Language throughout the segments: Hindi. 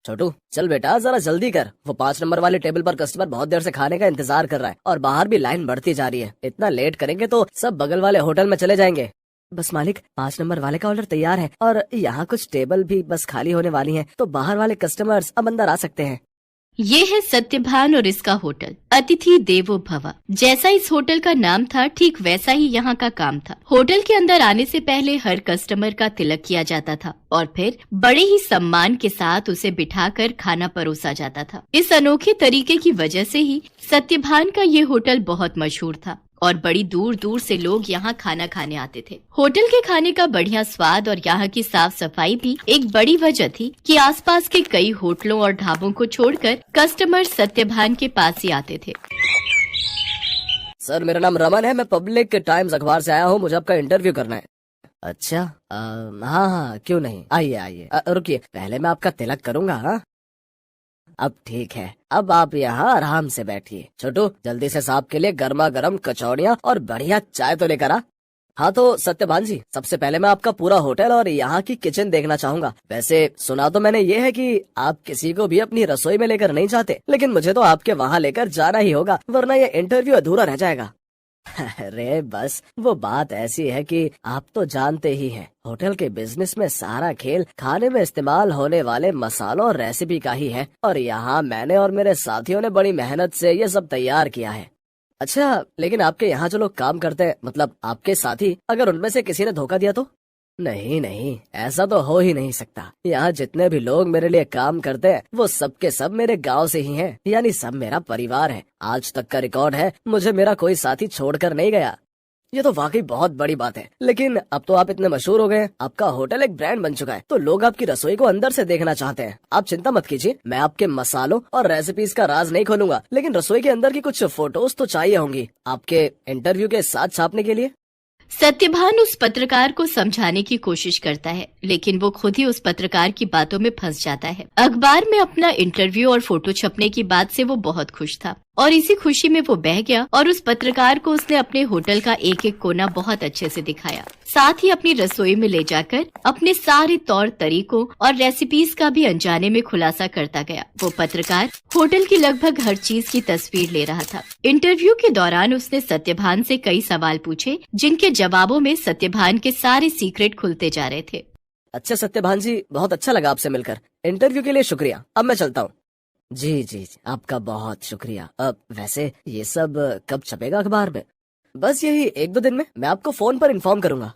छोटू चल बेटा जरा जल्दी कर, वो 5 नंबर वाले टेबल पर कस्टमर बहुत देर से खाने का इंतजार कर रहा है और बाहर भी लाइन बढ़ती जा रही है। इतना लेट करेंगे तो सब बगल वाले होटल में चले जाएंगे। बस मालिक 5 नंबर वाले का ऑर्डर तैयार है और यहाँ कुछ टेबल भी बस खाली होने वाली हैं, तो बाहर वाले कस्टमर्स अब अंदर आ सकते हैं। ये है सत्यभान और इसका होटल अतिथि देवो भव। जैसा इस होटल का नाम था ठीक वैसा ही यहाँ का काम था। होटल के अंदर आने से पहले हर कस्टमर का तिलक किया जाता था और फिर बड़े ही सम्मान के साथ उसे बिठाकर खाना परोसा जाता था। इस अनोखे तरीके की वजह से ही सत्यभान का ये होटल बहुत मशहूर था और बड़ी दूर दूर से लोग यहाँ खाना खाने आते थे। होटल के खाने का बढ़िया स्वाद और यहाँ की साफ सफाई भी एक बड़ी वजह थी कि आसपास के कई होटलों और ढाबों को छोड़कर कस्टमर सत्यभान के पास ही आते थे। सर मेरा नाम रमन है, मैं पब्लिक टाइम्स अखबार से आया हूँ, मुझे आपका इंटरव्यू करना है। अच्छा हाँ हाँ क्यों नहीं, आइए आइए। रुकिए पहले मैं आपका तिलक करूँगा। हाँ अब ठीक है, अब आप यहाँ आराम से बैठिए। छोटू जल्दी से साहब के लिए गर्मा गर्म कचौड़ियाँ और बढ़िया चाय तो लेकर आ। हाँ तो सत्यभान जी, सबसे पहले मैं आपका पूरा होटल और यहाँ की किचन देखना चाहूंगा। वैसे सुना तो मैंने ये है कि आप किसी को भी अपनी रसोई में लेकर नहीं जाते, लेकिन मुझे तो आपके वहाँ लेकर जाना ही होगा, वरना ये इंटरव्यू अधूरा रह जाएगा। अरे बस वो बात ऐसी है कि आप तो जानते ही हैं, होटल के बिजनेस में सारा खेल खाने में इस्तेमाल होने वाले मसालों और रेसिपी का ही है, और यहाँ मैंने और मेरे साथियों ने बड़ी मेहनत से ये सब तैयार किया है। अच्छा लेकिन आपके यहाँ जो लोग काम करते हैं, मतलब आपके साथी, अगर उनमें से किसी ने धोखा दिया तो? नहीं नहीं, ऐसा तो हो ही नहीं सकता। यहाँ जितने भी लोग मेरे लिए काम करते हैं वो सब के सब मेरे गांव से ही हैं, यानी सब मेरा परिवार है। आज तक का रिकॉर्ड है, मुझे मेरा कोई साथी छोड़कर नहीं गया। ये तो वाकई बहुत बड़ी बात है। लेकिन अब तो आप इतने मशहूर हो गए, आपका होटल एक ब्रांड बन चुका है, तो लोग आपकी रसोई को अंदर से देखना चाहते हैं। आप चिंता मत कीजिए, मैं आपके मसालों और रेसिपीज का राज नहीं खोलूंगा, लेकिन रसोई के अंदर की कुछ फोटोज तो चाहिए होंगी आपके इंटरव्यू के साथ छापने के लिए। सत्यभान उस पत्रकार को समझाने की कोशिश करता है, लेकिन वो खुद ही उस पत्रकार की बातों में फंस जाता है। अखबार में अपना इंटरव्यू और फोटो छपने की बात से वो बहुत खुश था और इसी खुशी में वो बह गया और उस पत्रकार को उसने अपने होटल का एक एक कोना बहुत अच्छे से दिखाया। साथ ही अपनी रसोई में ले जाकर अपने सारे तौर तरीकों और रेसिपीज का भी अनजाने में खुलासा करता गया। वो पत्रकार होटल की लगभग हर चीज की तस्वीर ले रहा था। इंटरव्यू के दौरान उसने सत्यभान से कई सवाल पूछे, जिनके जवाबों में सत्यभान के सारे सीक्रेट खुलते जा रहे थे। अच्छा सत्यभान जी, बहुत अच्छा लगा आपसे मिलकर। इंटरव्यू के लिए शुक्रिया, अब मैं चलता हूँ। जी, आपका बहुत शुक्रिया। अब वैसे ये सब कब छपेगा अखबार में? बस यही 1-2 दिन में, मैं आपको फोन पर इन्फॉर्म करूंगा।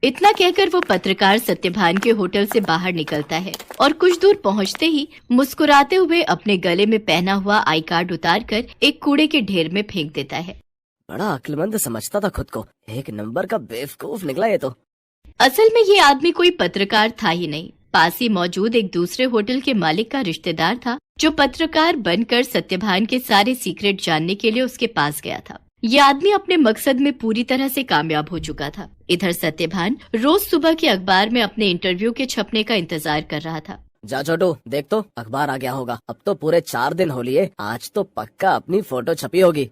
इतना कहकर वो पत्रकार सत्यभान के होटल से बाहर निकलता है और कुछ दूर पहुंचते ही मुस्कुराते हुए अपने गले में पहना हुआ आई कार्ड उतारकर एक कूड़े के ढेर में फेंक देता है। बड़ा अक्लमंद समझता था खुद को, एक नंबर का बेवकूफ निकला ये तो। असल में ये आदमी कोई पत्रकार था ही नहीं, पास ही मौजूद एक दूसरे होटल के मालिक का रिश्तेदार था, जो पत्रकार बनकर सत्यभान के सारे सीक्रेट जानने के लिए उसके पास गया था। ये आदमी अपने मकसद में पूरी तरह से कामयाब हो चुका था। इधर सत्यभान रोज सुबह के अखबार में अपने इंटरव्यू के छपने का इंतजार कर रहा था। जा छोटू, देख तो अखबार आ गया होगा। अब तो पूरे 4 दिन हो लिए, आज तो पक्का अपनी फोटो छपी होगी।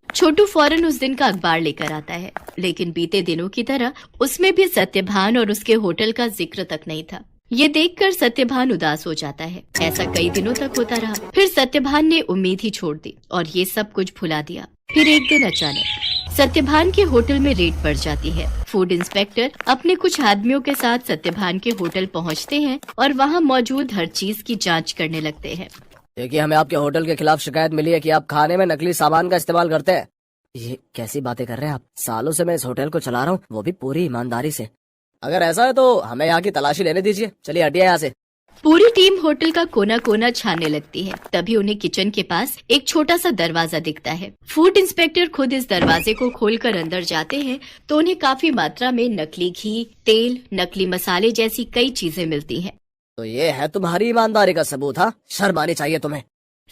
छोटू फौरन उस दिन का अखबार लेकर आता है, लेकिन बीते दिनों की तरह उसमें भी सत्यभान और उसके होटल का जिक्र तक नहीं था। ये देखकर सत्यभान उदास हो जाता है। ऐसा कई दिनों तक होता रहा। फिर सत्यभान ने उम्मीद ही छोड़ दी और ये सब कुछ भुला दिया। फिर एक दिन अचानक सत्यभान के होटल में रेड पड़ जाती है। फूड इंस्पेक्टर अपने कुछ आदमियों के साथ सत्यभान के होटल पहुंचते हैं और वहां मौजूद हर चीज की जांच करने लगते हैं। देखिए, हमें आपके होटल के खिलाफ शिकायत मिली है कि आप खाने में नकली सामान का इस्तेमाल करते हैं। ये कैसी बातें कर रहे हैं आप? सालों से मैं इस होटल को चला रहा हूँ, वो भी पूरी ईमानदारी से। अगर ऐसा है तो हमें यहाँ की तलाशी लेने दीजिए। चलिए हटिए यहाँ से। पूरी टीम होटल का कोना कोना छानने लगती है। तभी उन्हें किचन के पास एक छोटा सा दरवाजा दिखता है। फूड इंस्पेक्टर खुद इस दरवाजे को खोलकर अंदर जाते हैं तो उन्हें काफी मात्रा में नकली घी, तेल, नकली मसाले जैसी कई चीजें मिलती हैं। तो ये है तुम्हारी ईमानदारी का सबूत? हाँ, शर्म आनी चाहिए तुम्हें।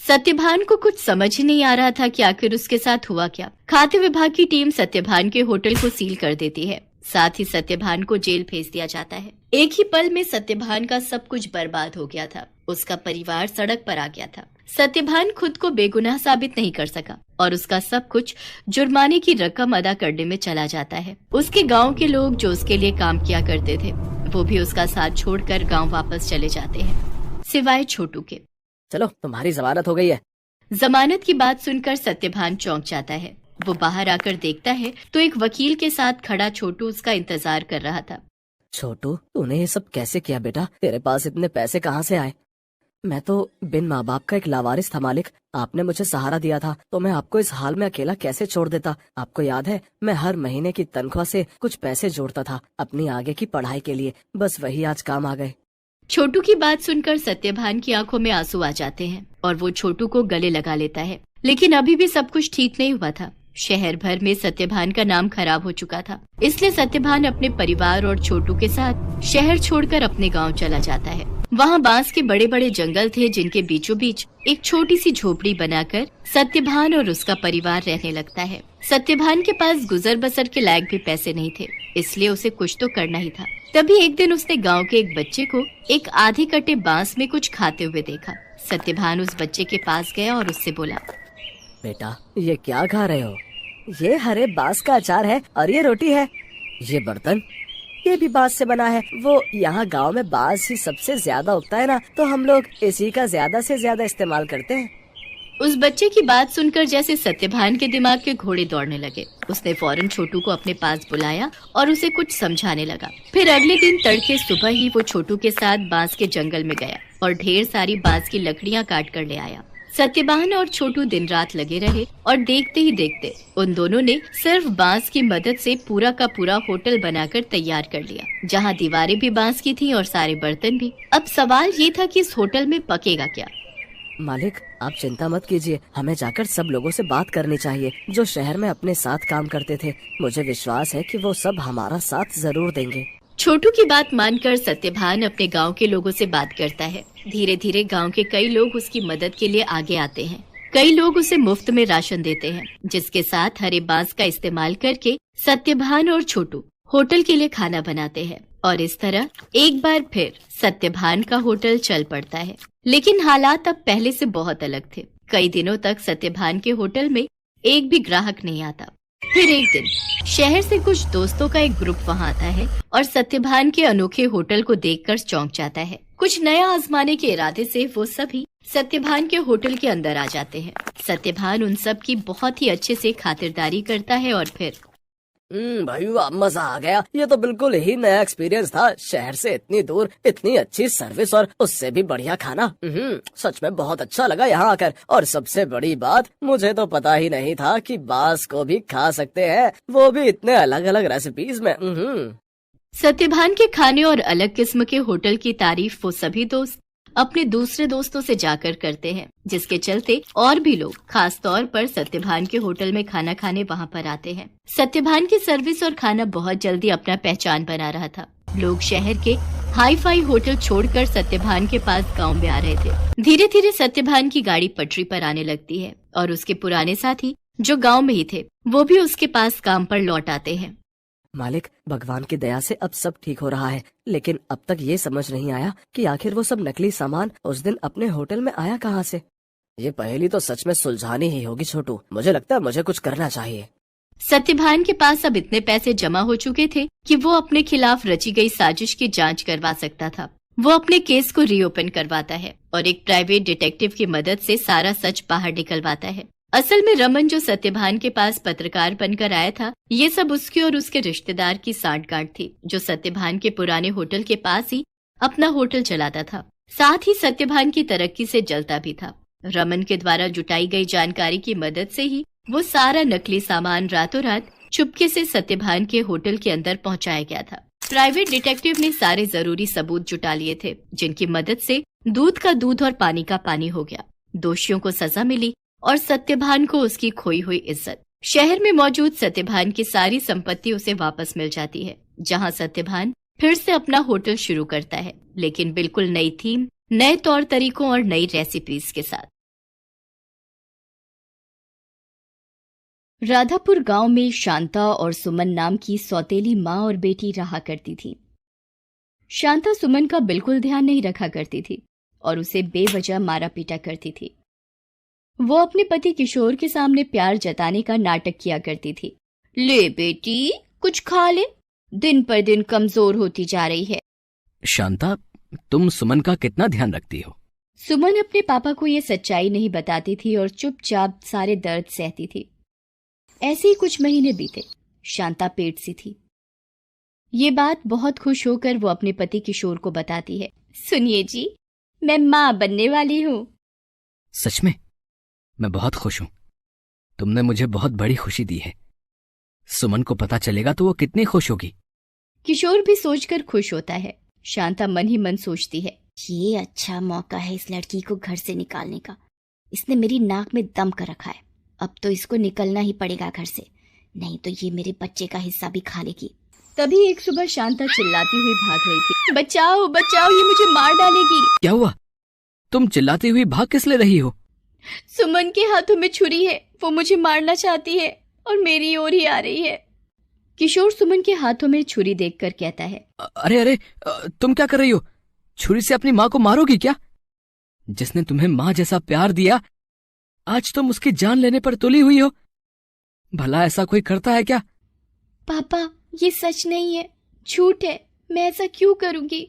सत्यभान को कुछ समझ ही नहीं आ रहा था कि आखिर उसके साथ हुआ क्या। खाद्य विभाग की टीम सत्यभान के होटल को सील कर देती है। साथ ही सत्यभान को जेल भेज दिया जाता है। एक ही पल में सत्यभान का सब कुछ बर्बाद हो गया था। उसका परिवार सड़क पर आ गया था। सत्यभान खुद को बेगुनाह साबित नहीं कर सका और उसका सब कुछ जुर्माने की रकम अदा करने में चला जाता है। उसके गांव के लोग जो उसके लिए काम किया करते थे, वो भी उसका साथ छोड़कर गांव वापस चले जाते हैं। सिवाय छोटू के। चलो तुम्हारी जमानत हो गई है। जमानत की बात सुनकर सत्यभान चौंक जाता है। वो बाहर आकर देखता है तो एक वकील के साथ खड़ा छोटू उसका इंतजार कर रहा था। छोटू, तूने ये सब कैसे किया बेटा? तेरे पास इतने पैसे कहाँ से आए? मैं तो बिन माँ बाप का एक लावारिस था मालिक। आपने मुझे सहारा दिया था तो मैं आपको इस हाल में अकेला कैसे छोड़ देता? आपको याद है, मैं हर महीने की तनख्वाह से कुछ पैसे जोड़ता था अपनी आगे की पढ़ाई के लिए। बस वही आज काम आ गए। छोटू की बात सुनकर सत्यभान की आंखों में आंसू आ जाते हैं और वो छोटू को गले लगा लेता है। लेकिन अभी भी सब कुछ ठीक नहीं हुआ था। शहर भर में सत्यभान का नाम खराब हो चुका था। इसलिए सत्यभान अपने परिवार और छोटू के साथ शहर छोड़कर अपने गांव चला जाता है। वहाँ बांस के बड़े बड़े जंगल थे जिनके बीचों बीच एक छोटी सी झोपड़ी बनाकर सत्यभान और उसका परिवार रहने लगता है। सत्यभान के पास गुजर बसर के लायक भी पैसे नहीं थे, इसलिए उसे कुछ तो करना ही था। तभी एक दिन उसने गांव के एक बच्चे को एक आधे कटे बांस में कुछ खाते हुए देखा। सत्यभान उस बच्चे के पास गया और उससे बोला, बेटा, ये क्या खा रहे हो? ये हरे बांस का अचार है और ये रोटी है। ये बर्तन, ये भी बांस से बना है। वो यहाँ गांव में बांस ही सबसे ज्यादा उगता है ना, तो हम लोग इसी का ज्यादा से ज्यादा इस्तेमाल करते हैं। उस बच्चे की बात सुनकर जैसे सत्यभान के दिमाग के घोड़े दौड़ने लगे। उसने फौरन छोटू को अपने पास बुलाया और उसे कुछ समझाने लगा। फिर अगले दिन तड़के सुबह ही वो छोटू के साथ बांस के जंगल में गया और ढेर सारी बांस की लकड़ियाँ काट कर ले आया। सत्यभान और छोटू दिन रात लगे रहे और देखते ही देखते उन दोनों ने सिर्फ बांस की मदद से पूरा का पूरा होटल बनाकर तैयार कर लिया, जहाँ दीवारें भी बांस की थीं और सारे बर्तन भी। अब सवाल ये था कि इस होटल में पकेगा क्या? मालिक, आप चिंता मत कीजिए, हमें जाकर सब लोगों से बात करनी चाहिए जो शहर में अपने साथ काम करते थे। मुझे विश्वास है कि वो सब हमारा साथ जरूर देंगे। छोटू की बात मानकर सत्यभान अपने गांव के लोगों से बात करता है। धीरे धीरे गांव के कई लोग उसकी मदद के लिए आगे आते हैं। कई लोग उसे मुफ्त में राशन देते हैं, जिसके साथ हरे बांस का इस्तेमाल करके सत्यभान और छोटू होटल के लिए खाना बनाते हैं। और इस तरह एक बार फिर सत्यभान का होटल चल पड़ता है। लेकिन हालात अब पहले से बहुत अलग थे। कई दिनों तक सत्यभान के होटल में एक भी ग्राहक नहीं आता। फिर एक दिन शहर से कुछ दोस्तों का एक ग्रुप वहाँ आता है और सत्यभान के अनोखे होटल को देखकर चौंक जाता है। कुछ नया आजमाने के इरादे से वो सभी सत्यभान के होटल के अंदर आ जाते हैं। सत्यभान उन सब की बहुत ही अच्छे से खातिरदारी करता है और फिर भाई वाह, मजा आ गया। ये तो बिल्कुल ही नया एक्सपीरियंस था। शहर से इतनी दूर इतनी अच्छी सर्विस और उससे भी बढ़िया खाना। सच में बहुत अच्छा लगा यहाँ आकर। और सबसे बड़ी बात, मुझे तो पता ही नहीं था कि बांस को भी खा सकते हैं, वो भी इतने अलग अलग रेसिपीज में। सत्यभान के खाने और अलग किस्म के होटल की तारीफ वो सभी दोस्त अपने दूसरे दोस्तों से जाकर करते हैं, जिसके चलते और भी लोग खास तौर पर सत्यभान के होटल में खाना खाने वहाँ पर आते हैं। सत्यभान की सर्विस और खाना बहुत जल्दी अपना पहचान बना रहा था। लोग शहर के हाई फाई होटल छोड़कर सत्यभान के पास गांव में आ रहे थे। धीरे धीरे सत्यभान की गाड़ी पटरी पर आने लगती है और उसके पुराने साथी जो गाँव में ही थे वो भी उसके पास काम पर लौट आते हैं। मालिक, भगवान की दया से अब सब ठीक हो रहा है, लेकिन अब तक ये समझ नहीं आया कि आखिर वो सब नकली सामान उस दिन अपने होटल में आया कहाँ से। ये पहेली तो सच में सुलझानी ही होगी छोटू। मुझे लगता है मुझे कुछ करना चाहिए। सत्यभान के पास अब इतने पैसे जमा हो चुके थे कि वो अपने खिलाफ रची गई साजिश की जांच करवा सकता था। वो अपने केस को रीओपन करवाता है और एक प्राइवेट डिटेक्टिव की मदद से सारा सच बाहर निकलवाता है। असल में रमन जो सत्यभान के पास पत्रकार बनकर आया था, ये सब उसके और उसके रिश्तेदार की सांठगांठ थी, जो सत्यभान के पुराने होटल के पास ही अपना होटल चलाता था। साथ ही सत्यभान की तरक्की से जलता भी था। रमन के द्वारा जुटाई गई जानकारी की मदद से ही वो सारा नकली सामान रातों रात चुपके से सत्यभान के होटल के अंदर पहुंचाया गया था। प्राइवेट डिटेक्टिव ने सारे जरूरी सबूत जुटा लिए थे, जिनकी मदद से दूध का दूध और पानी का पानी हो गया। दोषियों को सजा मिली और सत्यभान को उसकी खोई हुई इज्जत। शहर में मौजूद सत्यभान की सारी संपत्ति उसे वापस मिल जाती है, जहां सत्यभान फिर से अपना होटल शुरू करता है, लेकिन बिल्कुल नई थीम, नए तौर तरीकों और नई रेसिपीज के साथ। राधापुर गांव में शांता और सुमन नाम की सौतेली माँ और बेटी रहा करती थी। शांता सुमन का बिल्कुल ध्यान नहीं रखा करती थी और उसे बेवजह मारा पीटा करती थी। वो अपने पति किशोर के सामने प्यार जताने का नाटक किया करती थी। ले बेटी, कुछ खा ले, दिन पर दिन कमजोर होती जा रही है। शांता, तुम सुमन का कितना ध्यान रखती हो? सुमन अपने पापा को ये सच्चाई नहीं बताती थी और चुपचाप सारे दर्द सहती थी। ऐसे ही कुछ महीने बीते। शांता पेट सी थी। ये बात बहुत खुश होकर वो अपने पति किशोर को बताती है। सुनिए जी, मैं माँ बनने वाली हूँ। सच में? मैं बहुत खुश हूं। तुमने मुझे बहुत बड़ी खुशी दी है। सुमन को पता चलेगा तो वो कितनी खुश होगी। किशोर भी सोचकर खुश होता है। शांता मन ही मन सोचती है, ये अच्छा मौका है इस लड़की को घर से निकालने का। इसने मेरी नाक में दम कर रखा है। अब तो इसको निकलना ही पड़ेगा घर से, नहीं तो ये मेरे बच्चे का हिस्सा भी खा लेगी। तभी एक सुबह शांता चिल्लाती हुई भाग रही थी। बचाओ बचाओ, ये मुझे मार डालेगी। क्या हुआ? तुम चिल्लाती हुई भाग किस ले रही हो? सुमन के हाथों में छुरी है, वो मुझे मारना चाहती है और मेरी ओर ही आ रही है। किशोर सुमन के हाथों में छुरी देखकर कहता है, अरे अरे, तुम क्या कर रही हो? छुरी से अपनी माँ को मारोगी क्या? जिसने तुम्हें माँ जैसा प्यार दिया, आज तुम उसकी जान लेने पर तुली हुई हो। भला ऐसा कोई करता है क्या? पापा, ये सच नहीं है, झूठ है। मैं ऐसा क्यों करूंगी?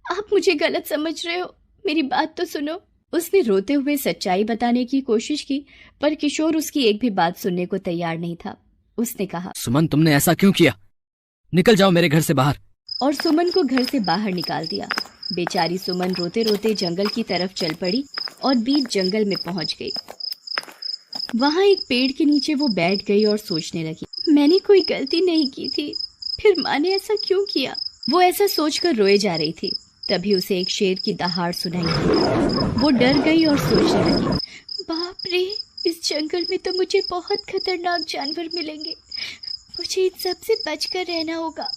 आप मुझे गलत समझ रहे हो, मेरी बात तो सुनो। उसने रोते हुए सच्चाई बताने की कोशिश की, पर किशोर उसकी एक भी बात सुनने को तैयार नहीं था। उसने कहा, सुमन, तुमने ऐसा क्यों किया? निकल जाओ मेरे घर से बाहर। और सुमन को घर से बाहर निकाल दिया। बेचारी सुमन रोते रोते जंगल की तरफ चल पड़ी और बीच जंगल में पहुंच गई। वहां एक पेड़ के नीचे वो बैठ गई और सोचने लगी, मैंने कोई गलती नहीं की थी, फिर माँ ने ऐसा क्यों किया? वो ऐसा सोचकर रोए जा रही थी। तभी उसे एक शेर की दहाड़ सुनाई दी। वो डर गई और सोचने लगी, बाप रे, इस जंगल में तो मुझे बहुत खतरनाक जानवर मिलेंगे। मुझे इन सब से बचकर रहना होगा।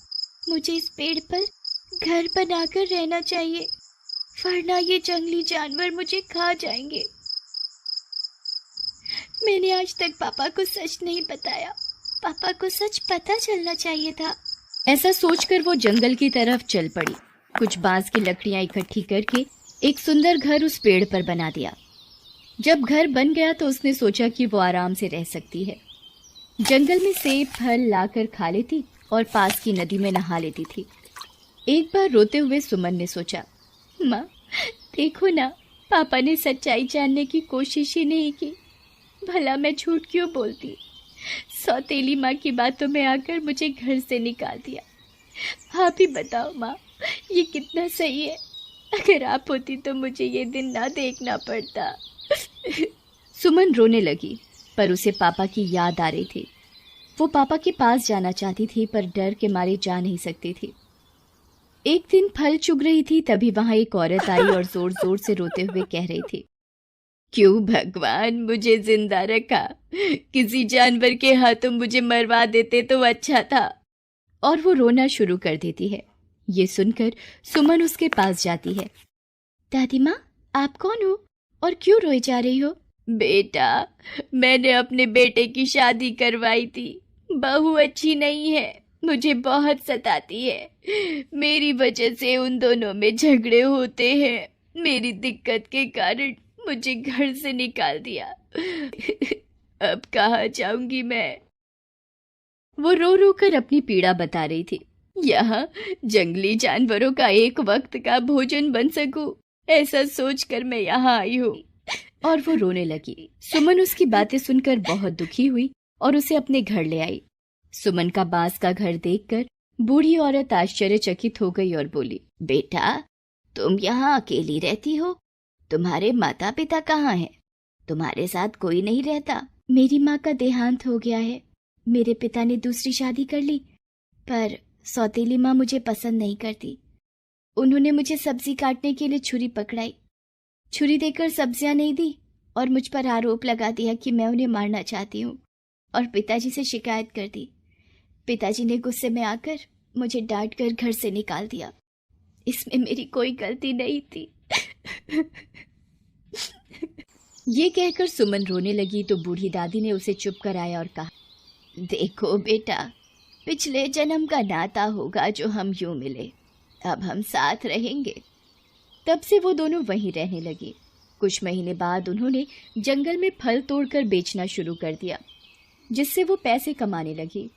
मुझे इस पेड़ पर घर बनाकर रहना चाहिए, वरना ये जंगली जानवर मुझे खा जाएंगे। मैंने आज तक पापा को सच नहीं बताया। पापा को सच पता चलना चाहिए था। ऐसा सोचकर वो जंगल की तरफ चल पड़ी। कुछ बांस की लकड़ियां इकट्ठी करके एक सुंदर घर उस पेड़ पर बना दिया। जब घर बन गया तो उसने सोचा कि वो आराम से रह सकती है। जंगल में सेब फल लाकर खा लेती और पास की नदी में नहा लेती थी। एक बार रोते हुए सुमन ने सोचा, माँ देखो ना, पापा ने सच्चाई जानने की कोशिश ही नहीं की। भला मैं झूठ क्यों बोलती? सौतेली माँ की बातों में आकर मुझे घर से निकाल दिया। आप ही बताओ माँ, ये कितना सही है? अगर आप होती तो मुझे ये दिन ना देखना पड़ता। सुमन रोने लगी, पर उसे पापा की याद आ रही थी। वो पापा के पास जाना चाहती थी, पर डर के मारे जा नहीं सकती थी। एक दिन फल चुग रही थी, तभी वहां एक औरत आई और जोर जोर से रोते हुए कह रही थी, क्यों भगवान मुझे जिंदा रखा? किसी जानवर के हाथों मुझे मरवा देते तो अच्छा था। और वो रोना शुरू कर देती है। ये सुनकर सुमन उसके पास जाती है। दादी माँ, आप कौन हो और क्यों रोई जा रही हो? बेटा, मैंने अपने बेटे की शादी करवाई थी। बहू अच्छी नहीं है, मुझे बहुत सताती है। मेरी वजह से उन दोनों में झगड़े होते हैं। मेरी दिक्कत के कारण मुझे घर से निकाल दिया। अब कहाँ जाऊंगी मैं? वो रो रो कर अपनी पीड़ा बता रही थी। यहाँ जंगली जानवरों का एक वक्त का भोजन बन सकूं, ऐसा सोचकर मैं यहाँ आई हूँ। और वो रोने लगी। सुमन उसकी बातें सुनकर बहुत दुखी हुई और उसे अपने घर ले आई। सुमन का बांस का घर देखकर बूढ़ी औरत आश्चर्यचकित हो गई और बोली, बेटा, तुम यहाँ अकेली रहती हो? तुम्हारे माता पिता कहाँ हैं? तुम्हारे साथ कोई नहीं रहता? मेरी माँ का देहांत हो गया है। मेरे पिता ने दूसरी शादी कर ली, पर सौतेली माँ मुझे पसंद नहीं करती। उन्होंने मुझे सब्जी काटने के लिए छुरी पकड़ाई। छुरी देकर सब्जियां नहीं दी और मुझ पर आरोप लगा दिया कि मैं उन्हें मारना चाहती हूँ और पिताजी से शिकायत कर दी। पिताजी ने गुस्से में आकर मुझे डांट कर घर से निकाल दिया। इसमें मेरी कोई गलती नहीं थी। ये कहकर सुमन रोने लगी तो बूढ़ी दादी ने उसे चुप कराया और कहा, देखो बेटा, पिछले जन्म का नाता होगा जो हम यूं मिले। अब हम साथ रहेंगे। तब से वो दोनों वहीं रहने लगे। कुछ महीने बाद उन्होंने जंगल में फल तोड़कर बेचना शुरू कर दिया, जिससे वो पैसे कमाने लगी।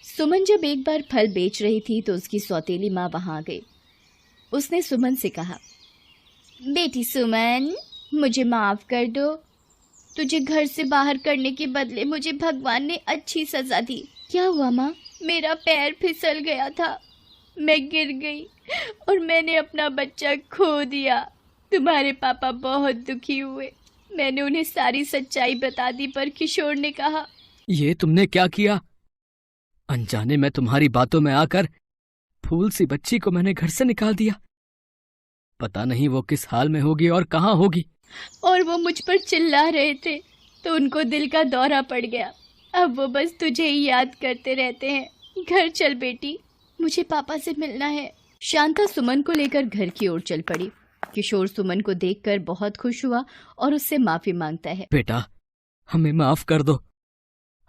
सुमन जब एक बार फल बेच रही थी तो उसकी सौतेली माँ वहां आ गई। उसने सुमन से कहा, बेटी सुमन, मुझे माफ कर दो। तुझे घर से बाहर करने के बदले मुझे भगवान ने अच्छी सजा दी। क्या हुआ माँ? मेरा पैर फिसल गया था, मैं गिर गई और मैंने अपना बच्चा खो दिया। तुम्हारे पापा बहुत दुखी हुए। मैंने उन्हें सारी सच्चाई बता दी, पर किशोर ने कहा। ये तुमने क्या किया? अनजाने में तुम्हारी बातों में आकर फूल सी बच्ची को मैंने घर से निकाल दिया। पता नहीं वो किस हाल में होगी और कहाँ होगी। और वो मुझ पर चिल्ला रहे थे तो उनको दिल का दौरा पड़ गया। अब वो बस तुझे ही याद करते रहते हैं। घर चल बेटी, मुझे पापा से मिलना है। शांता सुमन को लेकर घर की ओर चल पड़ी। किशोर सुमन को देखकर बहुत खुश हुआ और उससे माफी मांगता है। बेटा, हमें माफ कर दो,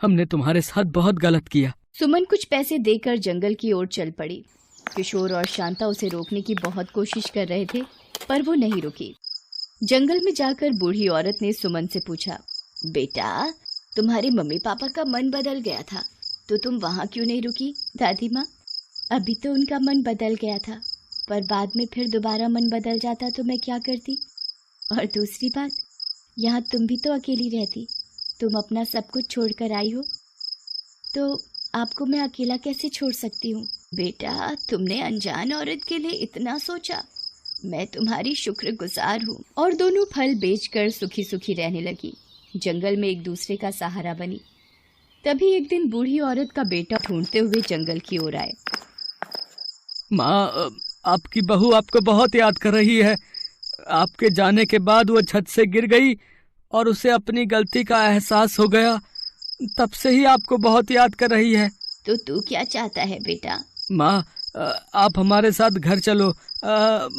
हमने तुम्हारे साथ बहुत गलत किया। सुमन कुछ पैसे देकर जंगल की ओर चल पड़ी। किशोर और शांता उसे रोकने की बहुत कोशिश कर रहे थे, पर वो नहीं रुकी। जंगल में जाकर बूढ़ी औरत ने सुमन से पूछा, बेटा, तुम्हारे मम्मी पापा का मन बदल गया था तो तुम वहाँ क्यों नहीं रुकी? दादी माँ, अभी तो उनका मन बदल गया था, पर बाद में फिर दोबारा मन बदल जाता तो मैं क्या करती? और दूसरी बात, यहाँ तुम भी तो अकेली रहती। तुम अपना सब कुछ छोड़कर आई हो, तो आपको मैं अकेला कैसे छोड़ सकती हूँ? बेटा, तुमने अनजान औरत के लिए इतना सोचा, मैं तुम्हारी शुक्रगुजार हूँ। और दोनों फल बेचकर सुखी सुखी रहने लगी। जंगल में एक दूसरे का सहारा बनी। तभी एक दिन बूढ़ी औरत का बेटा ढूंढते हुए जंगल की ओर आए। माँ, आपकी बहू आपको बहुत याद कर रही है। आपके जाने के बाद वो छत से गिर गई और उसे अपनी गलती का एहसास हो गया। तब से ही आपको बहुत याद कर रही है। तो तू क्या चाहता है बेटा? माँ, आप हमारे साथ घर चलो,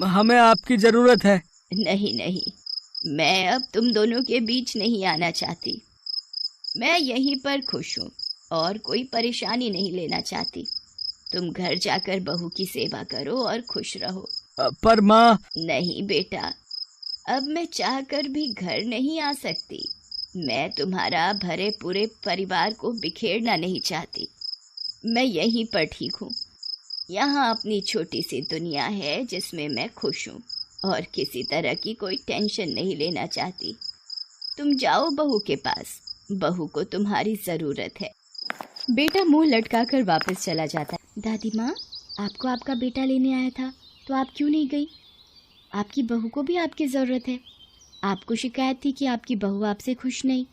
हमें आपकी जरूरत है। नहीं नहीं, मैं अब तुम दोनों के बीच नहीं आना चाहती। मैं यहीं पर खुश हूँ और कोई परेशानी नहीं लेना चाहती। तुम घर जाकर बहू की सेवा करो और खुश रहो। पर माँ। नहीं बेटा, अब मैं चाहकर भी घर नहीं आ सकती। मैं तुम्हारा भरे पूरे परिवार को बिखेरना नहीं चाहती। मैं यहीं पर ठीक हूँ। यहाँ अपनी छोटी सी दुनिया है जिसमें मैं खुश हूँ और किसी तरह की कोई टेंशन नहीं लेना चाहती। तुम जाओ बहू के पास, बहू को तुम्हारी ज़रूरत है। बेटा मुंह लटकाकर वापस चला जाता है। दादी माँ, आपको आपका बेटा लेने आया था तो आप क्यों नहीं गई? आपकी बहू को भी आपकी ज़रूरत है। आपको शिकायत थी कि आपकी बहू आपसे खुश नहीं,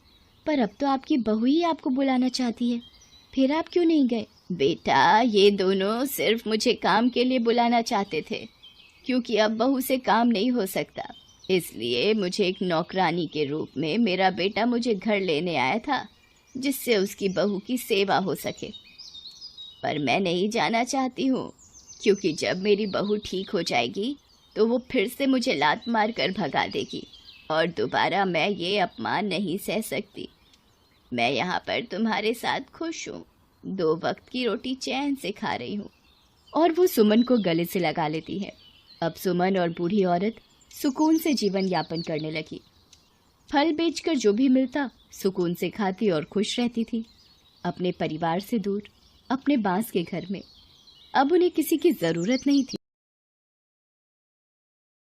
पर अब तो आपकी बहू ही आपको बुलाना चाहती है, फिर आप क्यों नहीं गए? बेटा, ये दोनों सिर्फ मुझे काम के लिए बुलाना चाहते थे, क्योंकि अब बहू से काम नहीं हो सकता। इसलिए मुझे एक नौकरानी के रूप में मेरा बेटा मुझे घर लेने आया था, जिससे उसकी बहू की सेवा हो सके। पर मैं नहीं जाना चाहती हूँ, क्योंकि जब मेरी बहू ठीक हो जाएगी तो वो फिर से मुझे लात मार कर भगा देगी और दोबारा मैं ये अपमान नहीं सह सकती। मैं यहाँ पर तुम्हारे साथ खुश हूँ, 2 वक्त की रोटी चैन से खा रही हूँ। और वो सुमन को गले से लगा लेती है। अब सुमन और बूढ़ी औरत सुकून से जीवन यापन करने लगी। फल बेचकर जो भी मिलता सुकून से खाती और खुश रहती थी, अपने परिवार से दूर, अपने बांस के घर में। अब उन्हें किसी की ज़रूरत नहीं थी।